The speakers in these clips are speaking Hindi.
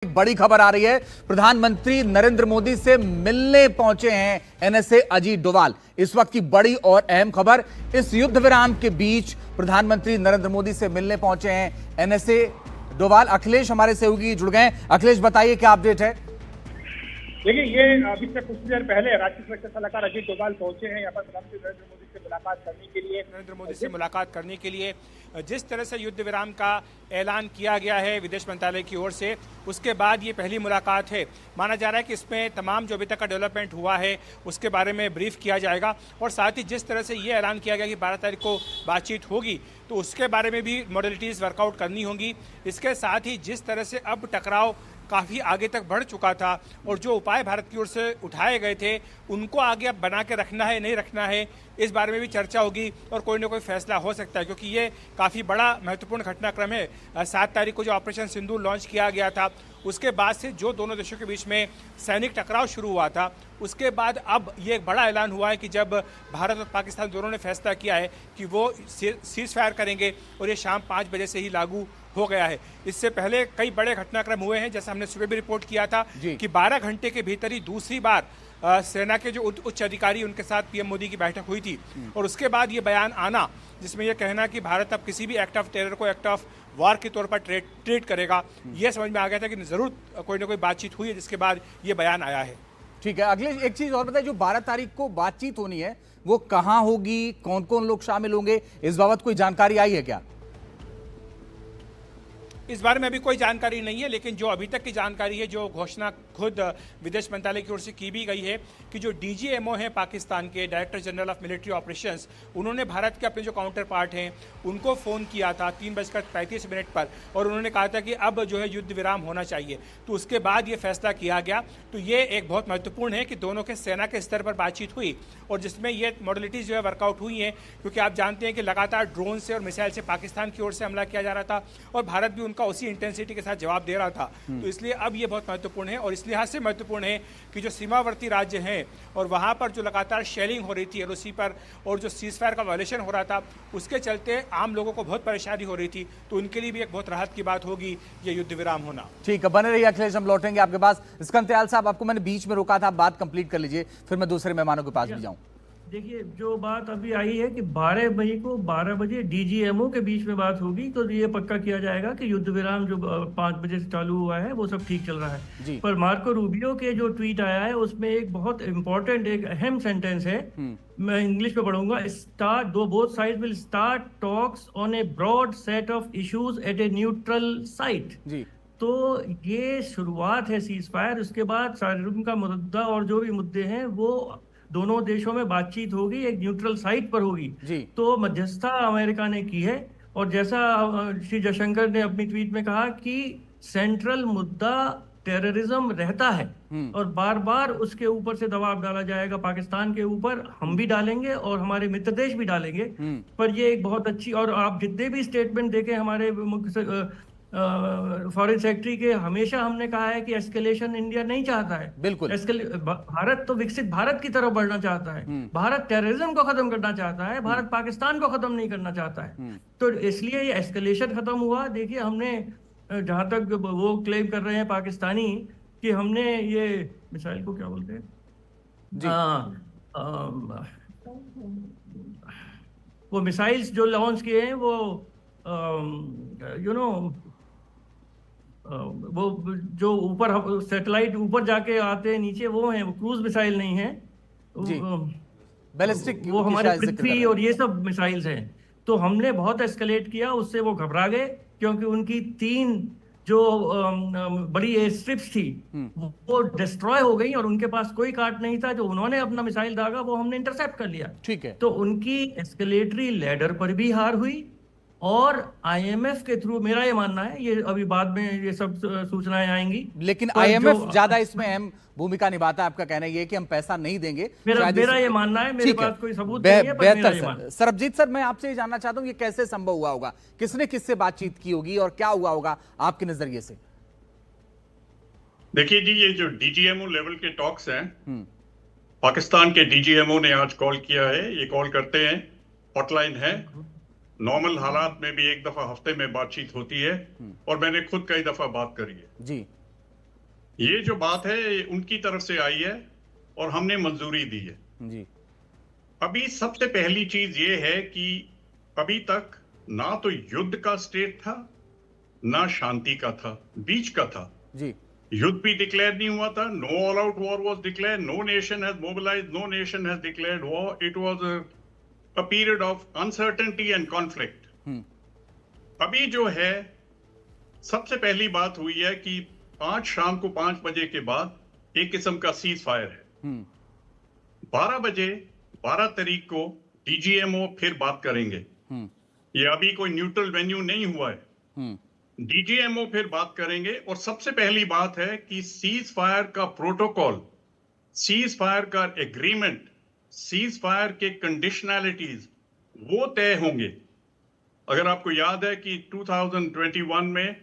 एक बड़ी खबर आ रही है। प्रधानमंत्री नरेंद्र मोदी से मिलने पहुंचे हैं एनएसए अजीत डोभाल। इस वक्त की बड़ी और अहम खबर, इस युद्ध विराम के बीच प्रधानमंत्री नरेंद्र मोदी से मिलने पहुंचे हैं एनएसए डोभाल। अखिलेश हमारे सहयोगी जुड़ गए हैं। अखिलेश, बताइए क्या अपडेट है। देखिए, ये अभी से कुछ देर पहले राष्ट्रीय सुरक्षा सलाहकार अजीत डोभाल पहुंचे हैं यहाँ पर प्रधानमंत्री नरेंद्र मोदी से मुलाकात करने के लिए। जिस तरह से युद्ध विराम का ऐलान किया गया है विदेश मंत्रालय की ओर से, उसके बाद ये पहली मुलाकात है। माना जा रहा है कि इसमें तमाम जो अभी तक का डेवलपमेंट हुआ है उसके बारे में ब्रीफ किया जाएगा और साथ ही जिस तरह से ये ऐलान किया गया कि 12 तारीख को बातचीत होगी तो उसके बारे में भी मॉडलिटीज़ वर्कआउट करनी होंगी। इसके साथ ही जिस तरह से अब टकराव काफ़ी आगे तक बढ़ चुका था और जो उपाय भारत की ओर से उठाए गए थे उनको आगे अब बना के रखना है नहीं रखना है, इस बारे में भी चर्चा होगी और कोई ना कोई फैसला हो सकता है, क्योंकि ये काफ़ी बड़ा महत्वपूर्ण घटनाक्रम है। 7 तारीख को जो ऑपरेशन सिंदूर लॉन्च किया गया था उसके बाद से जो दोनों देशों के बीच में सैनिक टकराव शुरू हुआ था, उसके बाद अब ये एक बड़ा ऐलान हुआ है कि जब भारत और पाकिस्तान दोनों ने फैसला किया है कि वो सीज फायर करेंगे और ये शाम 5 बजे से ही लागू हो गया है। इससे पहले कई बड़े घटनाक्रम हुए हैं, जैसा हमने सुबह भी रिपोर्ट किया था कि 12 घंटे के भीतर ही दूसरी बार सेना के जो उच्च अधिकारी उनके साथ पीएम मोदी की बैठक हुई थी और उसके बाद ये बयान आना जिसमें यह कहना कि भारत अब किसी भी एक्ट ऑफ टेरर को एक्ट ऑफ वार के तौर पर ट्रीट करेगा, यह समझ में आ गया था कि जरूर कोई ना कोई बातचीत हुई है, जिसके बाद ये बयान आया है। ठीक है अगले, एक चीज और बताइए, जो 12 तारीख को बातचीत होनी है वो कहां होगी, कौन कौन लोग शामिल होंगे, इस बाबत कोई जानकारी आई है क्या? इस बारे में अभी कोई जानकारी नहीं है, लेकिन जो अभी तक की जानकारी है, जो घोषणा खुद विदेश मंत्रालय की ओर से की भी गई है कि जो डीजीएमओ हैं पाकिस्तान के, director general of military operations, उन्होंने भारत के अपने जो काउंटर पार्ट हैं उनको फ़ोन किया था 3:35 पर और उन्होंने कहा था कि अब जो है युद्ध विराम होना चाहिए। तो उसके बाद ये फैसला किया गया। तो ये एक बहुत महत्वपूर्ण है कि दोनों के सेना के स्तर पर बातचीत हुई और जिसमें ये मॉडलिटीज़ जो है वर्कआउट हुई हैं, क्योंकि आप जानते हैं कि लगातार ड्रोन से और मिसाइल से पाकिस्तान की ओर से हमला किया जा रहा था और भारत भी उसी इंटेंसिटी के साथ जवाब दे रहा था। तो इसलिए अब ये बहुत महत्वपूर्ण है और इस लिहाज से महत्वपूर्ण है कि जो सीमावर्ती राज्य हैं और वहां पर जो लगातार शेलिंग हो रही थी एलओसी पर और जो सीज फायर का वायलेशन हो रहा था उसके चलते आम लोगों को बहुत परेशानी हो रही थी, तो उनके लिए भी एक बहुत राहत की बात होगी ये युद्ध विराम होना। ठीक है, बने रहिए अखिलेश, हम लौटेंगे आपके पास। स्कंदयाल साहब, आपको मैंने बीच में रोका था, आप बात कंप्लीट कर लीजिए, फिर मैं दूसरे मेहमानों के पास भी जाऊं। देखिए, जो बात अभी आई है कि 12 मई को 12 बजे डीजीएमओ के बीच में बात होगी, तो ये पक्का किया जाएगा कि युद्ध विराम जो 5 बजे से चालू हुआ है वो सब ठीक चल रहा है। पर मार्को रूबियो के जो ट्वीट आया है उसमें एक बहुत इंपॉर्टेंट, एक अहम सेंटेंस है, मैं इंग्लिश में पढ़ूंगा। Both side will start talks on a broad set of issues at a neutral site. तो ये शुरुआत है सीज फायर, उसके बाद सार्वभौम का मुद्दा और जो भी मुद्दे हैं वो दोनों देशों में बातचीत होगी, एक न्यूट्रल साइट पर होगी। तो मध्यस्थता अमेरिका ने की है और जैसा श्री जयशंकर ने अपनी ट्वीट में कहा कि सेंट्रल मुद्दा टेररिज्म रहता है और बार बार उसके ऊपर से दबाव डाला जाएगा पाकिस्तान के ऊपर, हम भी डालेंगे और हमारे मित्र देश भी डालेंगे। पर ये एक बहुत अच्छी, और आप जितने भी स्टेटमेंट देखें हमारे फॉरेन सेक्रेटरी के, हमेशा हमने कहा है कि एस्केलेशन इंडिया नहीं चाहता है। बिल्कुल, भारत तो विकसित भारत की तरफ बढ़ना चाहता है, भारत टेररिज्म को खत्म करना चाहता है, भारत पाकिस्तान को खत्म नहीं करना चाहता है। तो इसलिए ये एस्केलेशन खत्म हुआ। देखिए, हमने जहां तक वो क्लेम कर रहे हैं पाकिस्तानी कि हमने ये मिसाइल को क्या बोलते हैं, वो मिसाइल्स जो लॉन्च किए हैं वो वो जो ऊपर सैटेलाइट ऊपर जाके आते हैं नीचे, वो हैं, वो क्रूज मिसाइल नहीं है, बैलिस्टिक, वो हमारे पृथ्वी और ये सब मिसाइल्स हैं। तो हमने बहुत एस्केलेट किया, उससे वो घबरा गए क्योंकि उनकी 3 जो बड़ी एयर स्ट्रिप्स थी वो डिस्ट्रॉय हो गई और उनके पास कोई काट नहीं था। जो उन्होंने अपना मिसाइल दागा वो हमने इंटरसेप्ट कर लिया। ठीक है, तो उनकी एस्केलेटरी लैडर पर भी हार हुई और आईएमएफ के थ्रू, मेरा ये मानना है, ये अभी बाद में ये सब सूचनाएं आएंगी, लेकिन आईएमएफ ज्यादा इसमें अहम भूमिका निभाता है। आपका कहना ये कि हम पैसा नहीं देंगे, मेरा ये मानना है, मेरे पास कोई सबूत नहीं है, पर मेरा ये मानना है। सरबजीत सर, मैं आपसे ये जानना चाहता हूं ये कैसे संभव हुआ होगा, किसने किससे बातचीत की होगी और क्या हुआ होगा आपके नजरिए से? देखिए जी, ये जो डीजीएमओ लेवल के टॉक्स हैं, पाकिस्तान के डीजीएमओ ने आज कॉल किया है। ये कॉल करते हैं, हॉटलाइन है, नॉर्मल हालात में भी एक दफा हफ्ते में बातचीत होती है और मैंने खुद कई दफा बात करी है जी। ये जो बात है ये उनकी तरफ से आई है और हमने मंजूरी दी है। जी। अभी सबसे पहली चीज ये है कि अभी तक ना तो युद्ध का स्टेट था ना शांति का था, बीच का था। जी। युद्ध भी डिक्लेयर नहीं हुआ था, no all out war was declare, no nation has mobilised, no nation has declared war, it was a period of uncertainty and conflict. अभी जो है सबसे पहली बात हुई है कि आज शाम को 5 बजे के बाद एक किस्म का सीज फायर है। 12 बजे 12 तारीख को डीजीएमओ फिर बात करेंगे। ये अभी कोई न्यूट्रल वेन्यू नहीं हुआ है। डीजीएमओ फिर बात करेंगे और सबसे पहली बात है कि सीज फायर का प्रोटोकॉल, सीज फायर का एग्रीमेंट, सीज फायर के कंडीशनैलिटीज वो तय होंगे। अगर आपको याद है कि 2021 में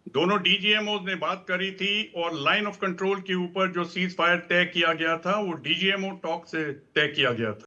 दोनों डीजीएमओ ने बात करी थी और लाइन ऑफ कंट्रोल के ऊपर जो सीज फायर तय किया गया था वो डीजीएमओ टॉक से तय किया गया था।